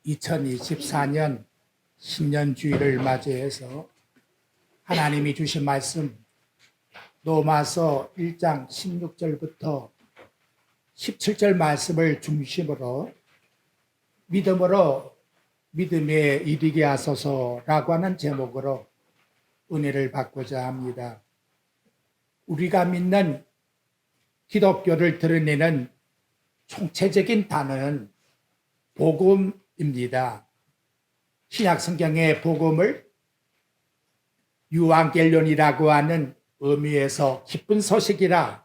2024년 신년주일을 맞이해서 하나님이 주신 말씀 로마서 1장 16절부터 17절 말씀을 중심으로 믿음에 이르게 하소서라고 하는 제목으로 은혜를 받고자 합니다. 우리가 믿는 기독교를 드러내는 총체적인 단어는 복음입니다. 신약 성경의 복음을 유앙겔론이라고 하는 의미에서 기쁜 소식이라.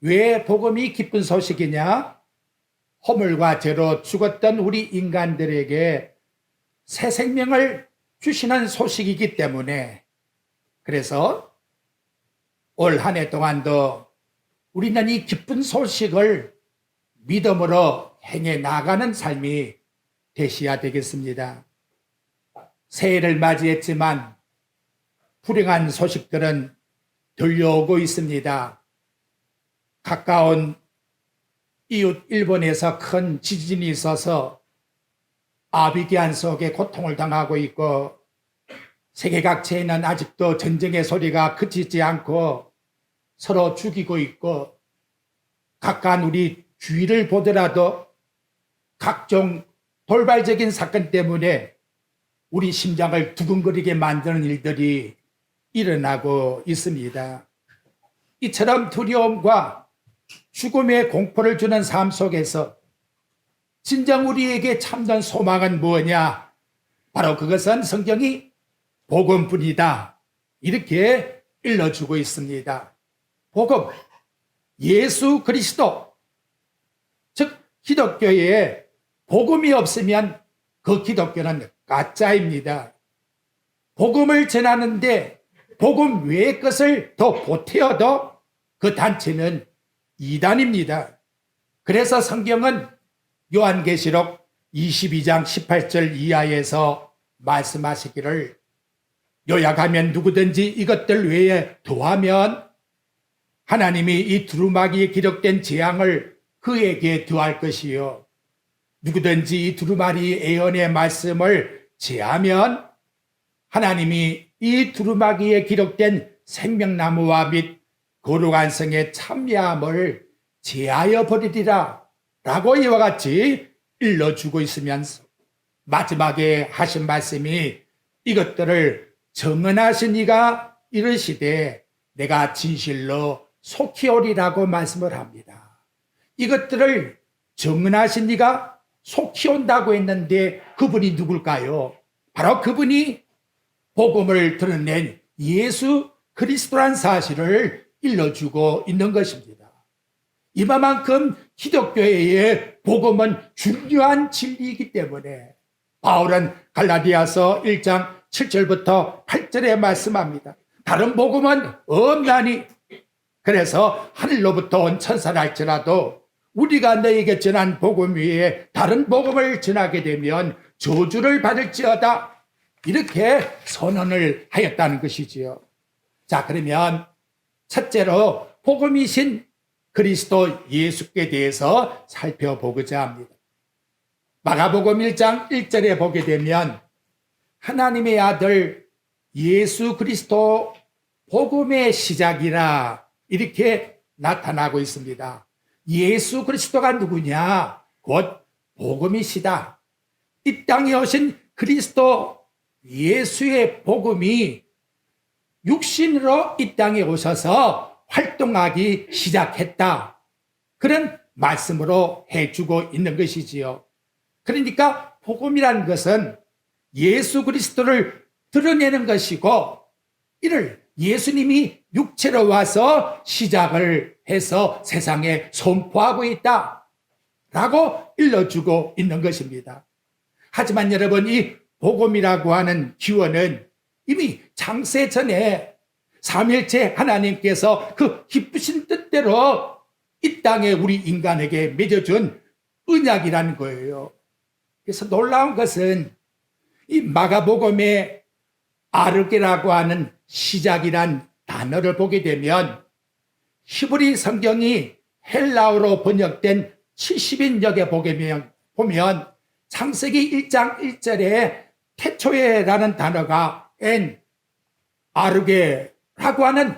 왜 복음이 기쁜 소식이냐? 허물과 죄로 죽었던 우리 인간들에게 새 생명을 주시는 소식이기 때문에, 그래서 올 한 해 동안도 우리는 이 기쁜 소식을 믿음으로 행해 나가는 삶이 되셔야 되겠습니다. 새해를 맞이했지만 불행한 소식들은 들려오고 있습니다. 가까운 이웃 일본에서 큰 지진이 있어서 아비기한 속에 고통을 당하고 있고, 세계 각지에는 아직도 전쟁의 소리가 그치지 않고 서로 죽이고 있고, 가까운 우리 주위를 보더라도 각종 돌발적인 사건 때문에 우리 심장을 두근거리게 만드는 일들이 일어나고 있습니다. 이처럼 두려움과 죽음의 공포를 주는 삶 속에서 진정 우리에게 참된 소망은 무엇이냐? 바로 그것은 성경이 복음뿐이다, 이렇게 일러주고 있습니다. 복음, 예수 그리스도, 즉 기독교에 복음이 없으면 그 기독교는 가짜입니다. 복음을 전하는데 복음 외의 것을 더 보태어도 그 단체는 이단입니다. 그래서 성경은 요한계시록 22장 18절 이하에서 말씀하시기를, 요약하면 누구든지 이것들 외에 더하면 하나님이 이 두루마기에 기록된 재앙을 그에게 더할 것이요, 누구든지 이 두루마리 예언의 말씀을 제하면 하나님이 이 두루마기에 기록된 생명나무와 및 거룩한 성의 참여함을 제하여 버리리라 라고 이와 같이 일러주고 있으면서 마지막에 하신 말씀이, 이것들을 정언하신 이가 이르시되 내가 진실로 속히 오리라고 말씀을 합니다. 이것들을 정언하신 이가 속히 온다고 했는데 그분이 누굴까요? 바로 그분이 복음을 드러낸 예수 그리스도란 사실을 일러주고 있는 것입니다. 이만큼 기독교의 복음은 중요한 진리이기 때문에 바울은 갈라디아서 1장 7절부터 8절에 말씀합니다. 다른 복음은 없나니, 그래서 하늘로부터 온 천사랄지라도 우리가 너에게 전한 복음 위에 다른 복음을 전하게 되면 저주를 받을지어다, 이렇게 선언을 하였다는 것이지요. 자, 그러면 첫째로 복음이신 그리스도 예수께 대해서 살펴보고자 합니다. 마가복음 1장 1절에 보게 되면 하나님의 아들 예수 그리스도 복음의 시작이라, 이렇게 나타나고 있습니다. 예수 그리스도가 누구냐? 곧 복음이시다. 이 땅에 오신 그리스도 예수의 복음이 육신으로 이 땅에 오셔서 활동하기 시작했다, 그런 말씀으로 해주고 있는 것이지요. 그러니까 복음이라는 것은 예수 그리스도를 드러내는 것이고, 이를 예수님이 육체로 와서 시작을 해서 세상에 선포하고 있다 라고 일러주고 있는 것입니다. 하지만 여러분, 이 복음이라고 하는 기원은 이미 창세 전에 삼일체 하나님께서 그 기쁘신 뜻대로 이 땅에 우리 인간에게 맺어준 언약이라는 거예요. 그래서 놀라운 것은 이 마가복음의 아르게라고 하는 시작이란 단어를 보게 되면 히브리 성경이 헬라어로 번역된 70인역에 보면 창세기 1장 1절에 태초에라는 단어가 아르게라고 하는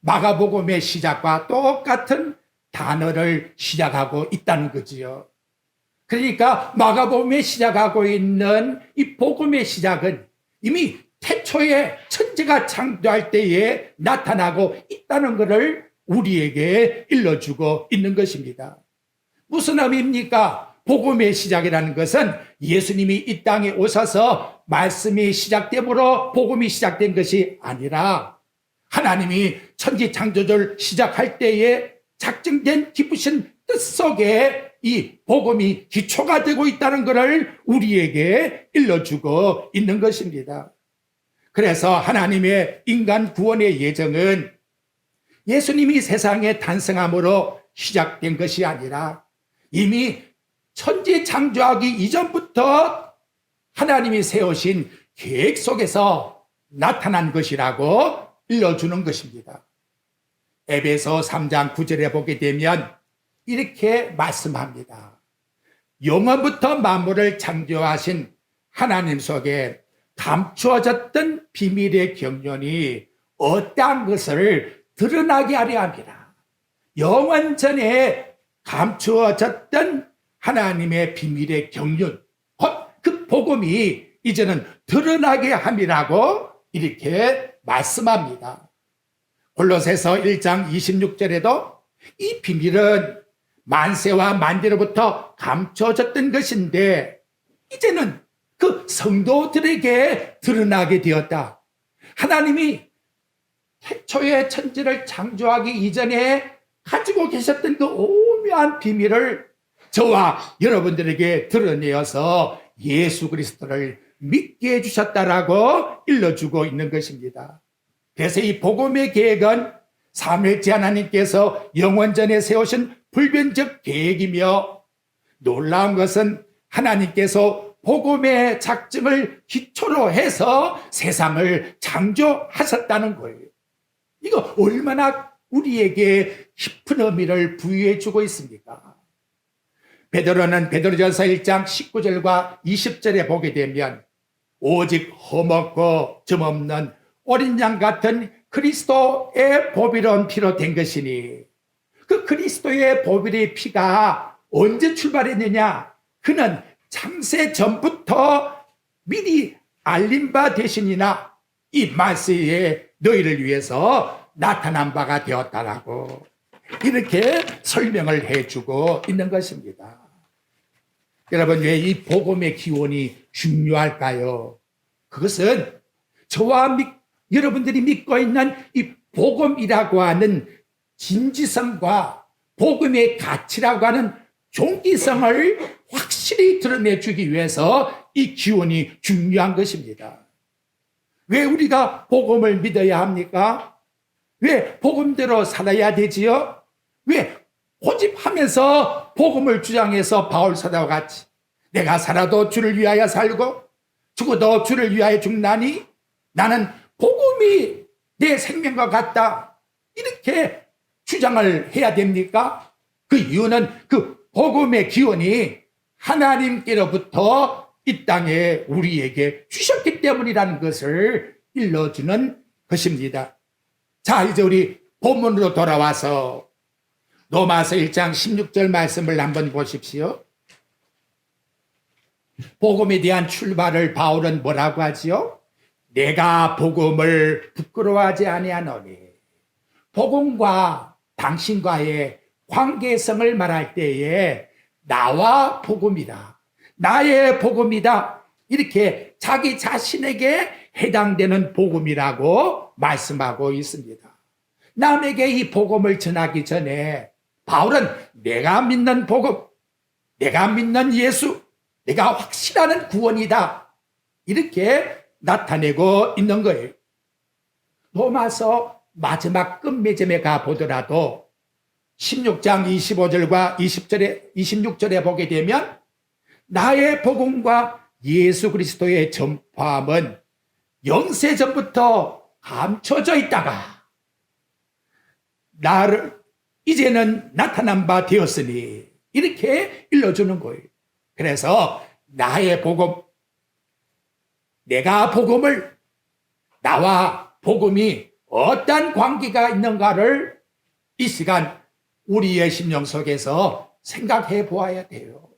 마가복음의 시작과 똑같은 단어를 시작하고 있다는 거지요. 그러니까 마가복음에 시작하고 있는 이 복음의 시작은 이미 태초에 천지가 창조할 때에 나타나고 있다는 것을 우리에게 일러주고 있는 것입니다. 무슨 의미입니까? 복음의 시작이라는 것은 예수님이 이 땅에 오셔서 말씀이 시작됨으로 복음이 시작된 것이 아니라 하나님이 천지 창조를 시작할 때에 작정된 기쁘신 뜻 속에 이 복음이 기초가 되고 있다는 것을 우리에게 일러주고 있는 것입니다. 그래서 하나님의 인간 구원의 예정은 예수님이 세상에 탄생함으로 시작된 것이 아니라 이미 천지 창조하기 이전부터 하나님이 세우신 계획 속에서 나타난 것이라고 일러주는 것입니다. 에베소 3장 9절에 보게 되면 이렇게 말씀합니다. 영원부터 만물을 창조하신 하나님 속에 감추어졌던 비밀의 경륜이 어떠한 것을 드러나게 하려 합니다. 영원 전에 감추어졌던 하나님의 비밀의 경륜, 그 복음이 이제는 드러나게 함이라고 이렇게 말씀합니다. 골로새서 1장 26절에도 이 비밀은 만세와 만대로부터 감춰졌던 것인데 이제는 그 성도들에게 드러나게 되었다. 하나님이 태초에 천지를 창조하기 이전에 가지고 계셨던 그 오묘한 비밀을 저와 여러분들에게 드러내어서 예수 그리스도를 믿게 해주셨다라고 일러주고 있는 것입니다. 그래서 이 복음의 계획은 삼일째 하나님께서 영원전에 세우신 불변적 계획이며 놀라운 것은 하나님께서 복음의 작정을 기초로 해서 세상을 창조하셨다는 거예요. 이거 얼마나 우리에게 깊은 의미를 부여해 주고 있습니까? 베드로는 베드로전서 1장 19절과 20절에 보게 되면 오직 흠없고 점없는 어린 양 같은 그리스도의 보배로운 피로 된 것이니 그 그리스도의 보배의 피가 언제 출발했느냐? 그는 창세 전부터 미리 알린 바 되시니나 이 말세에 너희를 위해서 나타난 바가 되었다라고 이렇게 설명을 해주고 있는 것입니다. 여러분, 왜 이 복음의 기원이 중요할까요? 그것은 저와 여러분들이 믿고 있는 이 복음이라고 하는 진지성과 복음의 가치라고 하는 종기성을 확실히 드러내주기 위해서 이 기원이 중요한 것입니다. 왜 우리가 복음을 믿어야 합니까? 왜 복음대로 살아야 되지요? 왜 고집하면서 복음을 주장해서 바울 사도와 같이 내가 살아도 주를 위하여 살고 죽어도 주를 위하여 죽나니 나는 복음이 내 생명과 같다 이렇게 주장을 해야 됩니까? 그 이유는 그 복음의 기원이 하나님께로부터 이 땅에 우리에게 주셨기 때문이라는 것을 일러주는 것입니다. 자, 이제 우리 본문으로 돌아와서 로마서 1장 16절 말씀을 한번 보십시오. 복음에 대한 출발을 바울은 뭐라고 하지요? 내가 복음을 부끄러워하지 아니하노니. 복음과 당신과의 관계성을 말할 때에 나와 복음이다, 나의 복음이다, 이렇게 자기 자신에게 해당되는 복음이라고 말씀하고 있습니다. 남에게 이 복음을 전하기 전에 바울은 내가 믿는 복음, 내가 믿는 예수, 내가 확실하는 구원이다 이렇게 나타내고 있는 거예요. 로마서 마지막 끝맺음에 가보더라도 16장 25절과 26절에 보게 되면 나의 복음과 예수 그리스도의 전파함은 영세 전부터 감춰져 있다가 나를 이제는 나타난 바 되었으니 이렇게 일러주는 거예요. 그래서 나의 복음, 내가 복음을, 나와 복음이 어떤 관계가 있는가를 이 시간 우리의 심령 속에서 생각해 보아야 돼요.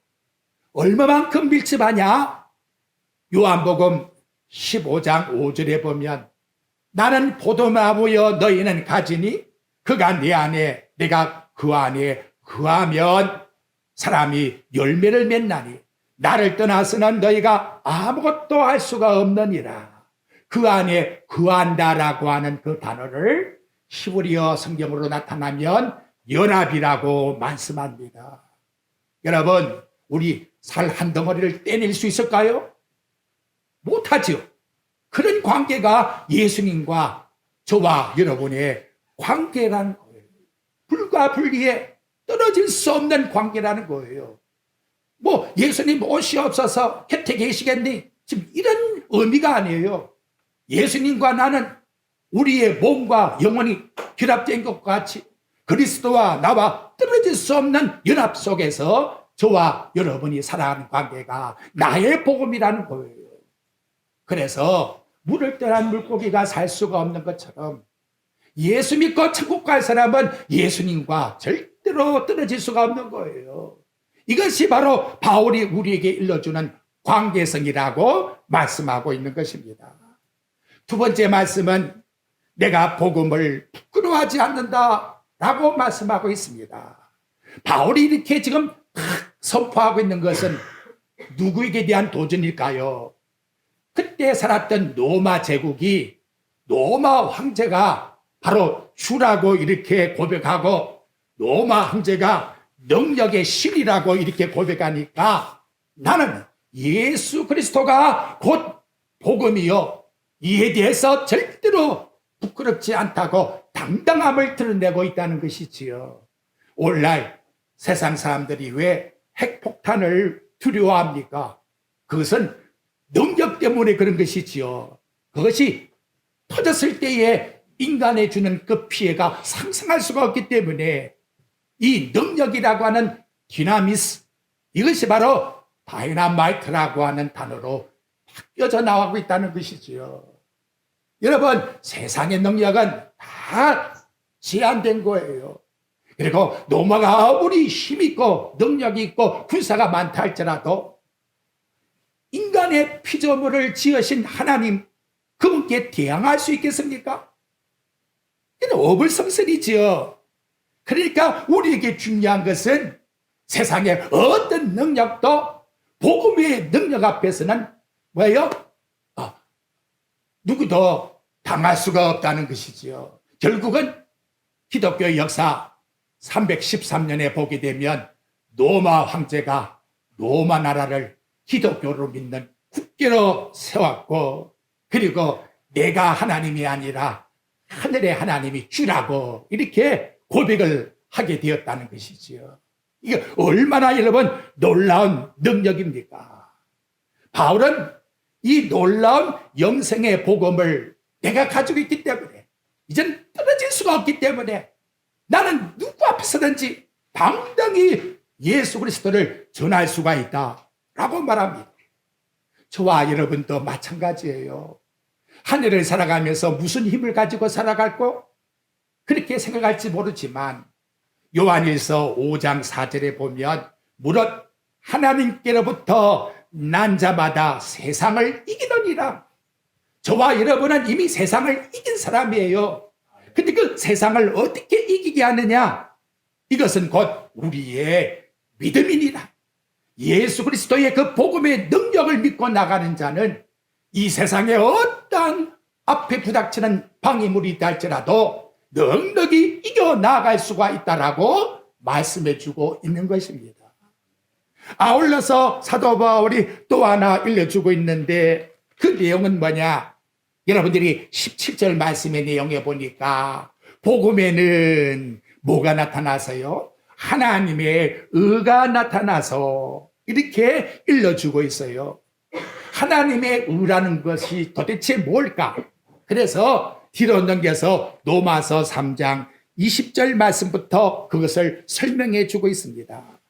얼마만큼 밀집하냐? 요한복음 15장 5절에 보면 나는 포도나무여 너희는 가지니 그가 내 안에 내가 그 안에 거하면 사람이 열매를 맺나니 나를 떠나서는 너희가 아무것도 할 수가 없느니라. 그 안에 거한다라고 하는 그 단어를 히브리어 성경으로 나타나면 연합이라고 말씀합니다. 여러분, 우리 살 한 덩어리를 떼낼 수 있을까요? 못하죠. 그런 관계가 예수님과 저와 여러분의 관계라는 거예요. 불과 분리에 떨어질 수 없는 관계라는 거예요. 뭐 예수님 옷이 없어서 곁에 계시겠니? 지금 이런 의미가 아니에요. 예수님과 나는 우리의 몸과 영혼이 결합된 것과 같이 그리스도와 나와 떨어질 수 없는 연합 속에서 저와 여러분이 살아가는 관계가 나의 복음이라는 거예요. 그래서 물을 떠난 물고기가 살 수가 없는 것처럼 예수 믿고 천국 갈 사람은 예수님과 절대로 떨어질 수가 없는 거예요. 이것이 바로 바울이 우리에게 일러주는 관계성이라고 말씀하고 있는 것입니다. 두 번째 말씀은 내가 복음을 부끄러워하지 않는다라고 말씀하고 있습니다. 바울이 이렇게 지금 선포하고 있는 것은 누구에게 대한 도전일까요? 그때 살았던 로마 제국이 로마 황제가 바로 주라고 이렇게 고백하고 로마 황제가 능력의 신이라고 이렇게 고백하니까 나는 예수 그리스도가 곧 복음이요 이에 대해서 절대로 부끄럽지 않다고 당당함을 드러내고 있다는 것이지요. 오늘날 세상 사람들이 왜 핵폭탄을 두려워합니까? 그것은 능력 때문에 그런 것이지요. 그것이 터졌을 때에 인간에 주는 그 피해가 상상할 수가 없기 때문에 이 능력이라고 하는 디나미스, 이것이 바로 다이나마이트라고 하는 단어로 바뀌어져 나오고 있다는 것이지요. 여러분, 세상의 능력은 다 제한된 거예요. 그리고 로마가 아무리 힘있고 능력이 있고 군사가 많다 할지라도 인간의 피조물을 지으신 하나님, 그분께 대항할 수 있겠습니까? 이건 어불성설이지요. 그러니까 우리에게 중요한 것은 세상의 어떤 능력도 복음의 능력 앞에서는 뭐예요? 누구도 당할 수가 없다는 것이지요. 결국은 기독교의 역사 313년에 보게 되면 로마 황제가 로마 나라를 기독교로 믿는 국교로 세웠고, 그리고 내가 하나님이 아니라 하늘의 하나님이 주라고 이렇게 고백을 하게 되었다는 것이지요. 이게 얼마나 여러분 놀라운 능력입니까? 바울은 이 놀라운 영생의 복음을 내가 가지고 있기 때문에 이젠 떨어질 수가 없기 때문에 나는 누구 앞에서든지 당당히 예수 그리스도를 전할 수가 있다라고 말합니다. 저와 여러분도 마찬가지예요. 하늘을 살아가면서 무슨 힘을 가지고 살아갈고 그렇게 생각할지 모르지만 요한일서 5장 4절에 보면 무릇 하나님께로부터 난 자마다 세상을 이기느니라. 저와 여러분은 이미 세상을 이긴 사람이에요. 근데 그 세상을 어떻게 이기게 하느냐? 이것은 곧 우리의 믿음이니라. 예수 그리스도의 그 복음의 능력을 믿고 나가는 자는 이 세상에 어떠한 앞에 부닥치는 방해물이 있다 할지라도 넉넉히 이겨나갈 수가 있다라고 말씀해주고 있는 것입니다. 아울러서 사도 바울이 또 하나 일러주고 있는데 그 내용은 뭐냐? 여러분들이 17절 말씀의 내용에 보니까 복음에는 뭐가 나타나서요? 하나님의 의가 나타나서 이렇게 일러주고 있어요. 하나님의 의라는 것이 도대체 뭘까? 그래서 뒤로 넘겨서 로마서 3장 20절 말씀부터 그것을 설명해 주고 있습니다.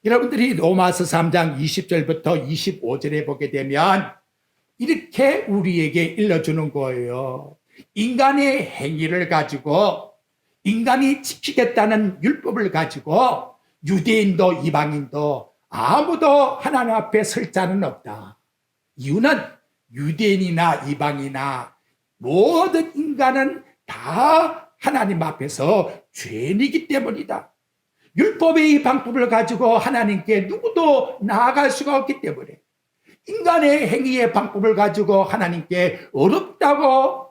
여러분들이 로마서 3장 20절부터 25절에 보게 되면 이렇게 우리에게 일러주는 거예요. 인간의 행위를 가지고, 인간이 지키겠다는 율법을 가지고 유대인도 이방인도 아무도 하나님 앞에 설 자는 없다. 이유는 유대인이나 이방이나 모든 인간은 다 하나님 앞에서 죄인이기 때문이다. 율법의 이 방법을 가지고 하나님께 누구도 나아갈 수가 없기 때문에, 인간의 행위의 방법을 가지고 하나님께 어렵다고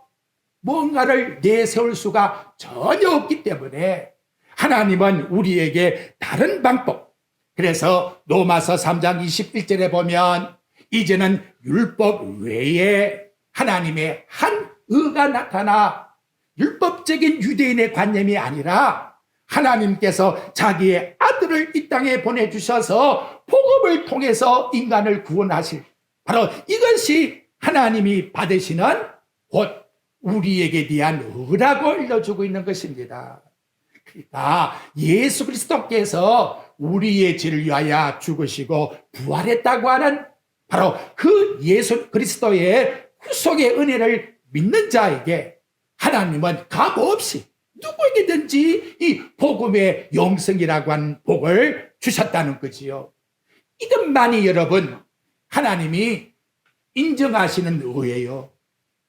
뭔가를 내세울 수가 전혀 없기 때문에 하나님은 우리에게 다른 방법, 그래서 로마서 3장 21절에 보면 이제는 율법 외에 하나님의 한 의가 나타나 율법적인 유대인의 관념이 아니라 하나님께서 자기의 아들을 이 땅에 보내주셔서 복음을 통해서 인간을 구원하실, 바로 이것이 하나님이 받으시는 곧 우리에게 대한 의라고 알려주고 있는 것입니다. 그러니까 예수 그리스도께서 우리의 죄를 위하여 죽으시고 부활했다고 하는 바로 그 예수 그리스도의 구속의 은혜를 믿는 자에게 하나님은 값없이 누구에게든지 이 복음의 영생이라고 하는 복을 주셨다는 거지요. 이것만이 여러분 하나님이 인정하시는 의예요.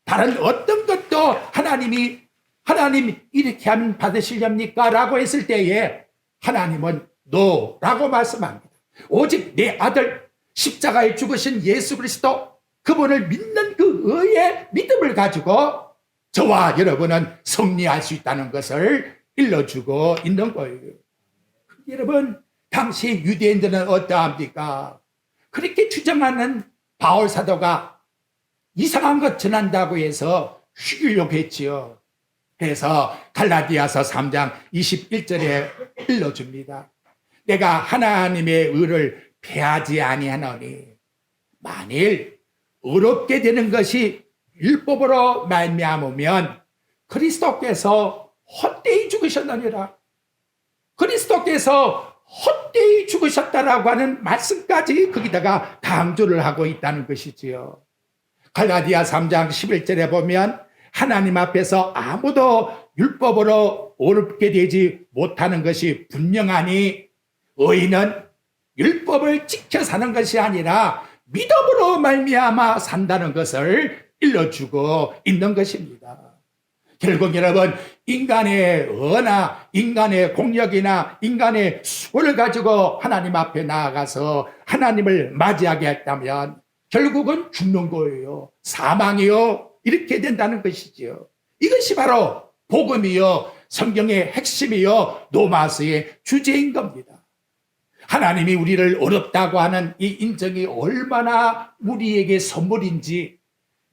다른 어떤 것도 하나님 이렇게 하면 받으시렵니까? 라고 했을 때에 하나님은 노라고 말씀합니다. 오직 내 아들 십자가에 죽으신 예수 그리스도, 그분을 믿는 그 의의 믿음을 가지고 저와 여러분은 승리할 수 있다는 것을 일러주고 있는 거예요. 여러분, 당시 유대인들은 어떠합니까? 그렇게 주장하는 바울 사도가 이상한 것 전한다고 해서 죽이려고 했지요. 그래서 갈라디아서 3장 21절에 일러줍니다. 내가 하나님의 의를 폐하지 아니하노니 만일 의롭게 되는 것이 율법으로 말미암으면 그리스도께서 헛되이 죽으셨느니라. 그리스도께서 헛되이 죽으셨다라고 하는 말씀까지 거기다가 강조를 하고 있다는 것이지요. 갈라디아 3장 11절에 보면 하나님 앞에서 아무도 율법으로 옳게 되지 못하는 것이 분명하니 의인은 율법을 지켜 사는 것이 아니라 믿음으로 말미암아 산다는 것을 일러주고 있는 것입니다. 결국 여러분, 인간의 언어나 인간의 공력이나 인간의 수를 가지고 하나님 앞에 나아가서 하나님을 맞이하게 했다면 결국은 죽는 거예요. 사망이요. 이렇게 된다는 것이지요. 이것이 바로 복음이요, 성경의 핵심이요, 노마서의 주제인 겁니다. 하나님이 우리를 어렵다고 하는 이 인정이 얼마나 우리에게 선물인지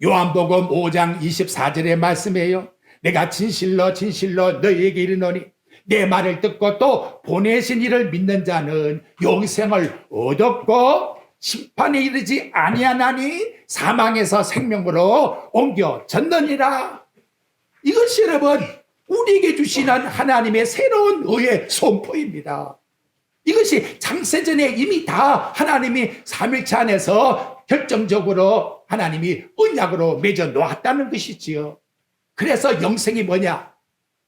요한복음 5장 24절의 말씀이에요. 내가 진실로 진실로 너희에게 이르노니 내 말을 듣고 또 보내신 이를 믿는 자는 영생을 얻었고 심판에 이르지 아니하나니 사망에서 생명으로 옮겨졌느니라. 이것이 여러분 우리에게 주시는 하나님의 새로운 의의 선포입니다. 이것이 창세전에 이미 다 하나님이 삼일체 안에서 결정적으로 하나님이 언약으로 맺어 놓았다는 것이지요. 그래서 영생이 뭐냐?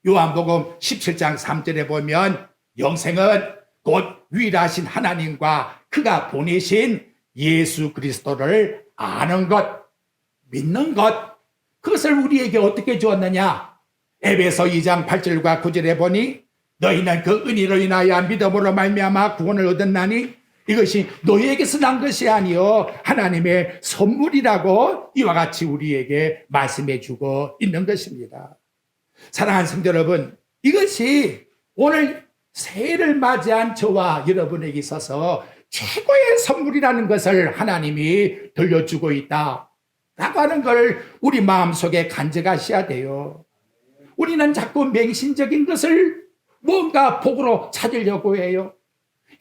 요한복음 17장 3절에 보면 영생은 곧 위일하신 하나님과 그가 보내신 예수 그리스도를 아는 것, 믿는 것, 그것을 우리에게 어떻게 주었느냐? 에베소 2장 8절과 9절에 보니 너희는 그 은혜로 인하여 믿음으로 말미암아 구원을 얻었나니 이것이 너희에게서 난 것이 아니요 하나님의 선물이라고 이와 같이 우리에게 말씀해 주고 있는 것입니다. 사랑하는 성도 여러분, 이것이 오늘 새해를 맞이한 저와 여러분에게 있어서 최고의 선물이라는 것을 하나님이 들려주고 있다 라고 하는 걸 우리 마음속에 간직하셔야 돼요. 우리는 자꾸 맹신적인 것을 뭔가 복으로 찾으려고 해요.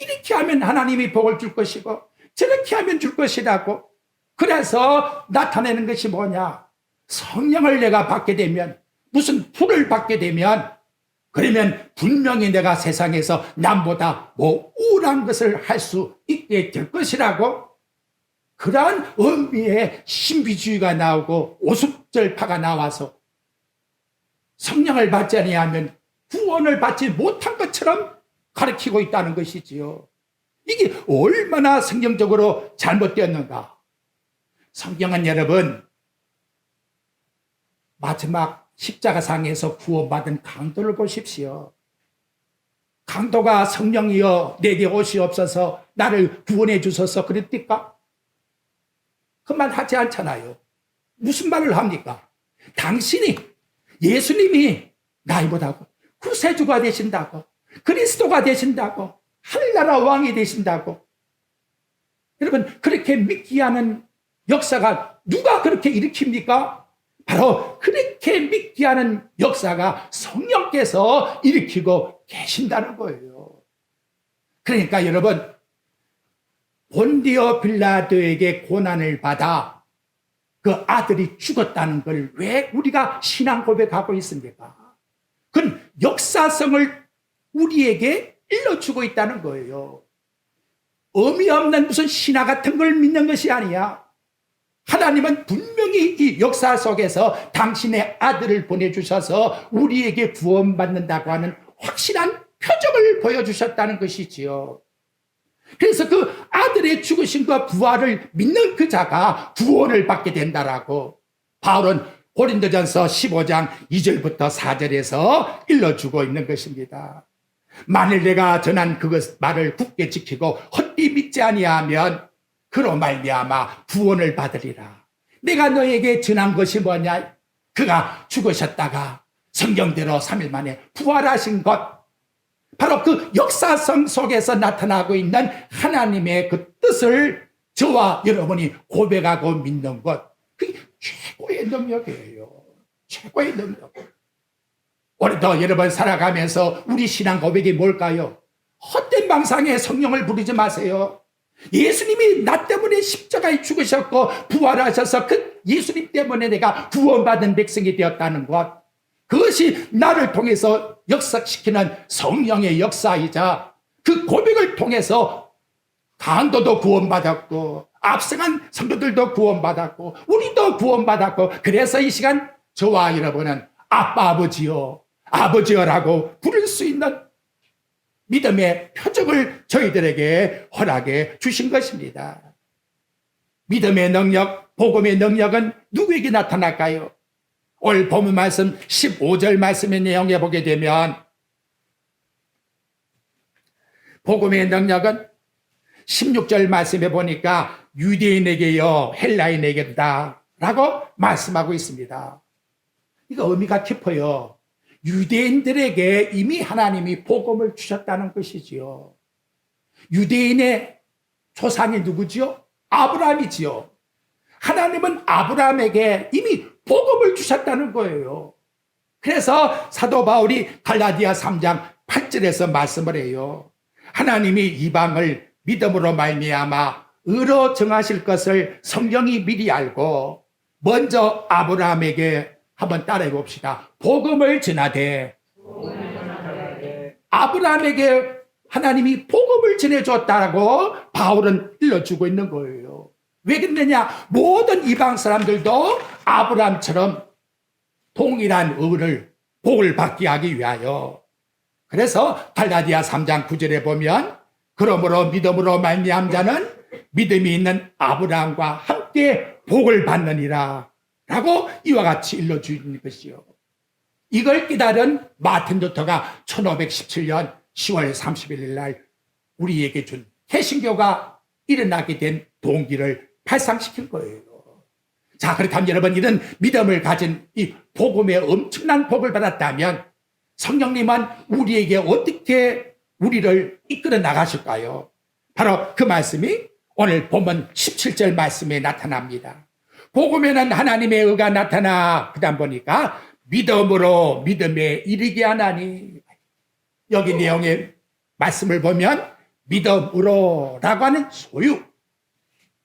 이렇게 하면 하나님이 복을 줄 것이고 저렇게 하면 줄 것이라고. 그래서 나타내는 것이 뭐냐? 성령을 내가 받게 되면, 무슨 불을 받게 되면 그러면 분명히 내가 세상에서 남보다 뭐 우울한 것을 할 수 있게 될 것이라고, 그러한 의미의 신비주의가 나오고 오습절파가 나와서 성령을 받지 아니하면 구원을 받지 못한 것처럼 가르치고 있다는 것이지요. 이게 얼마나 성경적으로 잘못되었는가. 성경은 여러분, 마지막 십자가상에서 구원받은 강도를 보십시오. 강도가 성령이여 내게 오시옵소서 나를 구원해 주소서 그랬을까? 그 말 하지 않잖아요. 무슨 말을 합니까? 당신이, 예수님이 나이보다 구세주가 되신다고, 그리스도가 되신다고, 하늘나라 왕이 되신다고. 여러분, 그렇게 믿기 하는 역사가 누가 그렇게 일으킵니까? 바로 그렇게 믿기 하는 역사가 성령께서 일으키고 계신다는 거예요. 그러니까 여러분, 본디오 빌라도에게 고난을 받아 그 아들이 죽었다는 걸 왜 우리가 신앙 고백하고 있습니까? 그건 역사성을 우리에게 일러주고 있다는 거예요. 의미 없는 무슨 신화 같은 걸 믿는 것이 아니야. 하나님은 분명히 이 역사 속에서 당신의 아들을 보내주셔서 우리에게 구원받는다고 하는 확실한 표적을 보여주셨다는 것이지요. 그래서 그 아들의 죽으심과 부활을 믿는 그 자가 구원을 받게 된다라고 바울은 고린도전서 15장 2절부터 4절에서 일러주고 있는 것입니다. 만일 내가 전한 그것 말을 굳게 지키고 헛되이 믿지 아니하면 그로 말미암아 구원을 받으리라. 내가 너에게 전한 것이 뭐냐? 그가 죽으셨다가 성경대로 3일 만에 부활하신 것, 바로 그 역사성 속에서 나타나고 있는 하나님의 그 뜻을 저와 여러분이 고백하고 믿는 것, 그게 최고의 능력이에요. 최고의 능력. 오늘도 여러분 살아가면서 우리 신앙 고백이 뭘까요? 헛된 망상에 성령을 부르지 마세요. 예수님이 나 때문에 십자가에 죽으셨고 부활하셔서 그 예수님 때문에 내가 구원받은 백성이 되었다는 것, 그것이 나를 통해서 역사시키는 성령의 역사이자 그 고백을 통해서 강도도 구원받았고 앞서간 성도들도 구원받았고 우리도 구원받았고, 그래서 이 시간 저와 여러분은 아빠 아버지요 아버지여라고 부를 수 있는 믿음의 표적을 저희들에게 허락해 주신 것입니다. 믿음의 능력, 복음의 능력은 누구에게 나타날까요? 오늘 본문 말씀 15절 말씀의 내용에 보게 되면 복음의 능력은 16절 말씀에 보니까 유대인에게요 헬라인에게다 라고 말씀하고 있습니다. 이거 의미가 깊어요. 유대인들에게 이미 하나님이 복음을 주셨다는 것이지요. 유대인의 조상이 누구지요? 아브라함이지요. 하나님은 아브라함에게 이미 복음을 주셨다는 거예요. 그래서 사도 바울이 갈라디아 3장 8절에서 말씀을 해요. 하나님이 이방을 믿음으로 말미암아 의로 정하실 것을 성경이 미리 알고 먼저 아브라함에게 한번 따라해 봅시다. 복음을 전하되. 아브라함에게 하나님이 복음을 전해줬다라고 바울은 일러주고 있는 거예요. 왜 그러느냐? 모든 이방 사람들도 아브라함처럼 동일한 의를, 복을 받게 하기 위하여. 그래서 갈라디아 3장 9절에 보면 그러므로 믿음으로 말미암은 자는 믿음이 있는 아브라함과 함께 복을 받느니라 라고 이와 같이 일러주는 것이요. 이걸 깨달은 마틴 루터가 1517년 10월 31일 날 우리에게 준 개신교가 일어나게 된 동기를 발상시킬 거예요. 자, 그렇다면 여러분, 이런 믿음을 가진 이 복음의 엄청난 복을 받았다면 성령님은 우리에게 어떻게 우리를 이끌어 나가실까요? 바로 그 말씀이 오늘 본문 17절 말씀에 나타납니다. 복음에는 하나님의 의가 나타나, 그 다음 보니까 믿음으로 믿음에 이르게 하나니. 여기 내용의 말씀을 보면 믿음으로 라고 하는 소유,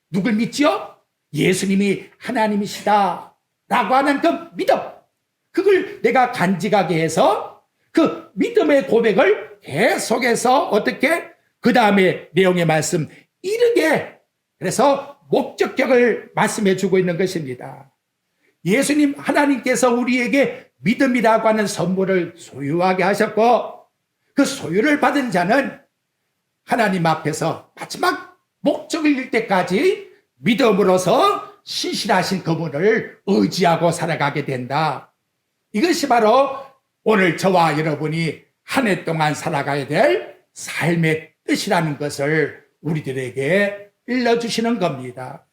누굴 믿지요? 예수님이 하나님이시다 라고 하는 그 믿음, 그걸 내가 간직하게 해서 그 믿음의 고백을 계속해서 어떻게 그 다음에 내용의 말씀 이르게 그래서 목적격을 말씀해 주고 있는 것입니다. 예수님 하나님께서 우리에게 믿음이라고 하는 선물을 소유하게 하셨고 그 소유를 받은 자는 하나님 앞에서 마지막 목적을 이룰 때까지 믿음으로서 신실하신 그분을 의지하고 살아가게 된다. 이것이 바로 오늘 저와 여러분이 한 해 동안 살아가야 될 삶의 뜻이라는 것을 우리들에게 일러주시는 겁니다.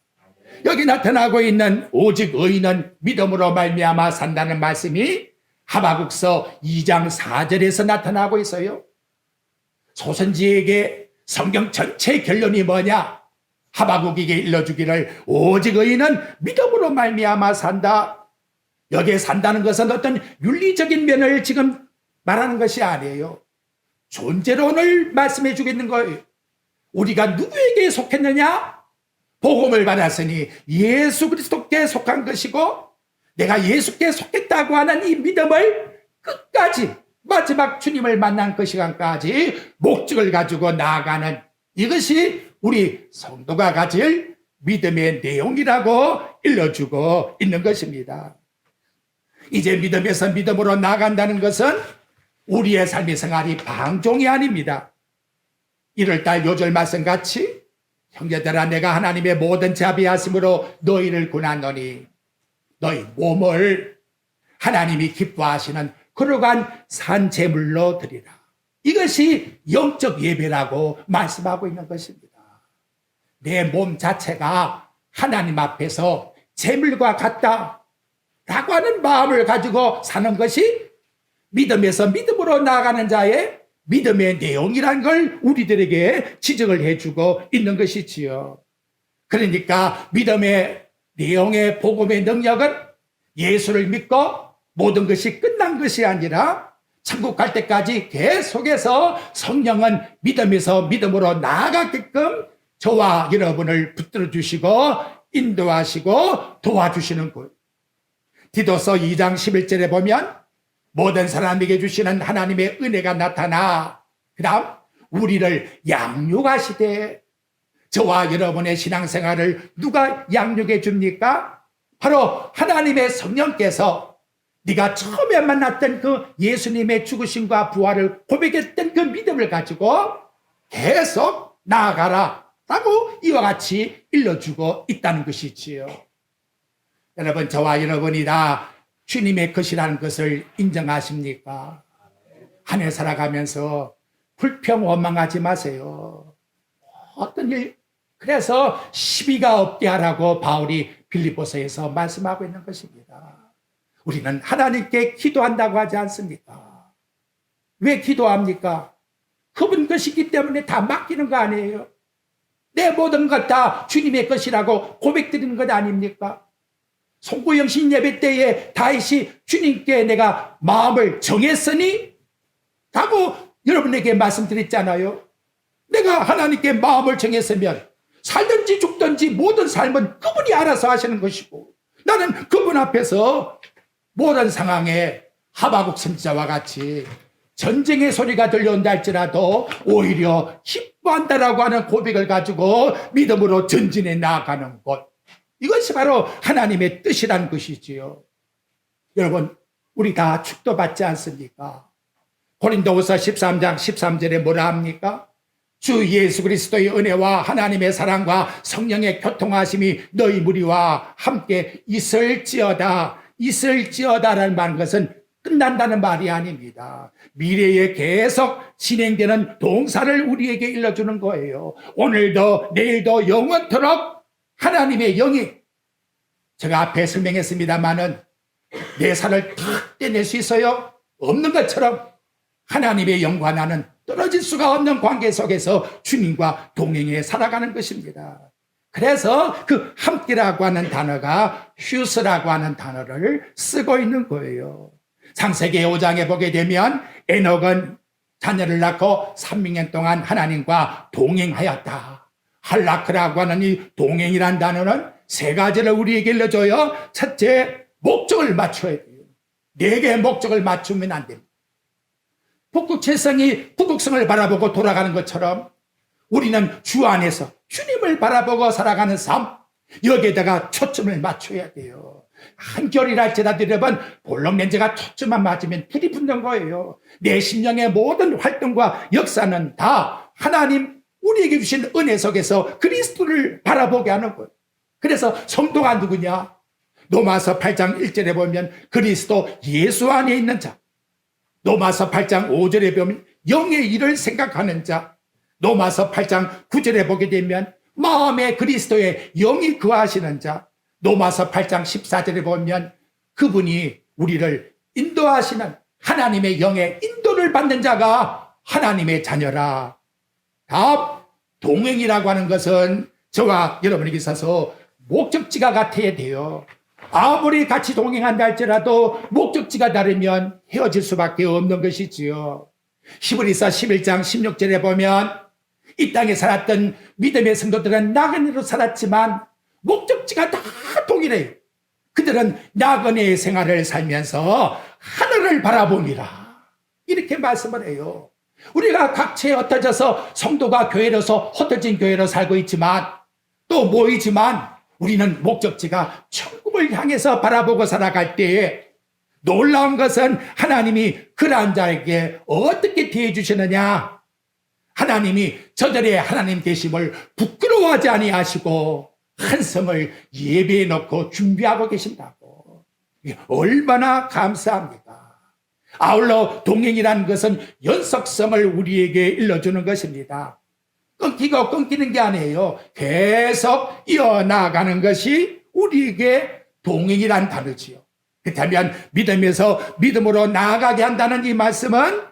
여기 나타나고 있는 오직 의인은 믿음으로 말미암아 산다는 말씀이 하바국서 2장 4절에서 나타나고 있어요. 소선지에게 성경 전체의 결론이 뭐냐? 하바국에게 일러주기를 오직 의인은 믿음으로 말미암아 산다. 여기에 산다는 것은 어떤 윤리적인 면을 지금 말하는 것이 아니에요. 존재론을 말씀해 주겠는 거예요. 우리가 누구에게 속했느냐? 복음을 받았으니 예수 그리스도께 속한 것이고 내가 예수께 속했다고 하는 이 믿음을 끝까지 마지막 주님을 만난 그 시간까지 목적을 가지고 나아가는 이것이 우리 성도가 가질 믿음의 내용이라고 일러주고 있는 것입니다. 이제 믿음에서 믿음으로 나아간다는 것은 우리의 삶의 생활이 방종이 아닙니다. 1월달 요절 말씀같이 형제들아 내가 하나님의 모든 자비하심으로 너희를 권하노니 너희 몸을 하나님이 기뻐하시는 그러한 산제물로 드리라. 이것이 영적 예배라고 말씀하고 있는 것입니다. 내 몸 자체가 하나님 앞에서 제물과 같다 라고 하는 마음을 가지고 사는 것이 믿음에서 믿음으로 나아가는 자의 믿음의 내용이라는 걸 우리들에게 지적을 해주고 있는 것이지요. 그러니까 믿음의 내용의 복음의 능력은 예수를 믿고 모든 것이 끝난 것이 아니라 천국 갈 때까지 계속해서 성령은 믿음에서 믿음으로 나아가게끔 저와 여러분을 붙들어 주시고 인도하시고 도와주시는 것. 디도서 2장 11절에 보면 모든 사람에게 주시는 하나님의 은혜가 나타나 그 다음 우리를 양육하시되 저와 여러분의 신앙생활을 누가 양육해 줍니까? 바로 하나님의 성령께서 네가 처음에 만났던 그 예수님의 죽으심과 부활을 고백했던 그 믿음을 가지고 계속 나아가라 라고 이와 같이 일러주고 있다는 것이지요. 여러분 저와 여러분이 다 주님의 것이라는 것을 인정하십니까? 한 해 살아가면서 불평 원망하지 마세요. 어떤 일 그래서 시비가 없게 하라고 바울이 빌립보서에서 말씀하고 있는 것입니다. 우리는 하나님께 기도한다고 하지 않습니까? 왜 기도합니까? 그분 것이기 때문에 다 맡기는 거 아니에요? 내 모든 것 다 주님의 것이라고 고백드리는 것 아닙니까? 송구영신 예배 때에 다윗이 주님께 내가 마음을 정했으니 라고 여러분에게 말씀드렸잖아요. 내가 하나님께 마음을 정했으면 살든지 죽든지 모든 삶은 그분이 알아서 하시는 것이고 나는 그분 앞에서 모든 상황에 하바국 선지자와 같이 전쟁의 소리가 들려온다 할지라도 오히려 기뻐한다라고 하는 고백을 가지고 믿음으로 전진해 나아가는 것. 이것이 바로 하나님의 뜻이라는 것이지요. 여러분 우리 다 축도받지 않습니까? 고린도후서 13장 13절에 뭐라 합니까? 주 예수 그리스도의 은혜와 하나님의 사랑과 성령의 교통하심이 너희 무리와 함께 있을지어다라는 말 것은 끝난다는 말이 아닙니다. 미래에 계속 진행되는 동사를 우리에게 일러주는 거예요. 오늘도 내일도 영원토록 하나님의 영이 제가 앞에 설명했습니다마는 내 살을 탁 떼낼 수 있어요? 없는 것처럼 하나님의 영과 나는 떨어질 수가 없는 관계 속에서 주님과 동행해 살아가는 것입니다. 그래서 그 함께라고 하는 단어가 휴스라고 하는 단어를 쓰고 있는 거예요. 창세기 5장에 보게 되면 에녹은 자녀를 낳고 300년 동안 하나님과 동행하였다. 할라크라고 하는 이 동행이란 단어는 세 가지를 우리에게 일러줘요. 첫째, 목적을 맞춰야 돼요. 네 개의 목적을 맞추면 안 됩니다. 북극채성이 북극성을 바라보고 돌아가는 것처럼 우리는 주 안에서 주님을 바라보고 살아가는 삶, 여기에다가 초점을 맞춰야 돼요. 한결이랄지라도 여러분, 볼록렌즈가 초점만 맞으면 불이 붙는 거예요. 내 심령의 모든 활동과 역사는 다 하나님 우리에게 주신 은혜 속에서 그리스도를 바라보게 하는 거예요. 그래서 성도가 누구냐? 로마서 8장 1절에 보면 그리스도 예수 안에 있는 자, 로마서 8장 5절에 보면 영의 일을 생각하는 자, 로마서 8장 9절에 보게 되면 마음에 그리스도의 영이 거하시는 자, 로마서 8장 14절에 보면 그분이 우리를 인도하시는 하나님의 영의 인도를 받는 자가 하나님의 자녀라. 답, 동행이라고 하는 것은 저와 여러분에게 있어서 목적지가 같아야 돼요. 아무리 같이 동행한다 할지라도 목적지가 다르면 헤어질 수밖에 없는 것이지요. 히브리서 11장 16절에 보면 이 땅에 살았던 믿음의 성도들은 나그네로 살았지만 목적지가 다 동일해요. 그들은 나그네의 생활을 살면서 하늘을 바라봅니다. 이렇게 말씀을 해요. 우리가 각처에 흩어져서 성도가 교회로서 흩어진 교회로 살고 있지만 또 모이지만 우리는 목적지가 천국을 향해서 바라보고 살아갈 때에 놀라운 것은 하나님이 그러한 자에게 어떻게 대해 주시느냐. 하나님이 저들의 하나님 되심을 부끄러워하지 아니하시고 한 성을 예배해 놓고 준비하고 계신다고. 얼마나 감사합니까. 아울러 동행이라는 것은 연속성을 우리에게 일러주는 것입니다. 끊기고 끊기는 게 아니에요. 계속 이어나가는 것이 우리에게 동행이란 단어지요. 그렇다면 믿음에서 믿음으로 나아가게 한다는 이 말씀은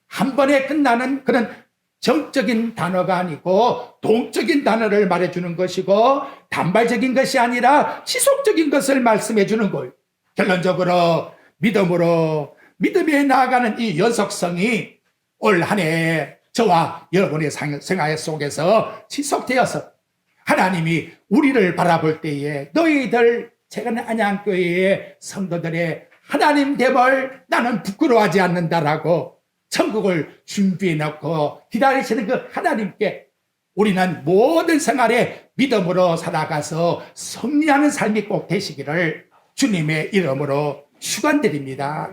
한 번에 끝나는 그런 정적인 단어가 아니고 동적인 단어를 말해주는 것이고 단발적인 것이 아니라 지속적인 것을 말씀해 주는 거예요. 결론적으로 믿음으로 믿음에 나아가는 이 연속성이 올 한 해 저와 여러분의 생활 속에서 지속되어서 하나님이 우리를 바라볼 때에 너희들 최근 안양교회의 성도들의 하나님 됨을 나는 부끄러워하지 않는다라고 천국을 준비해 놓고 기다리시는 그 하나님께 우리는 모든 생활에 믿음으로 살아가서 승리하는 삶이 꼭 되시기를 주님의 이름으로 축원드립니다.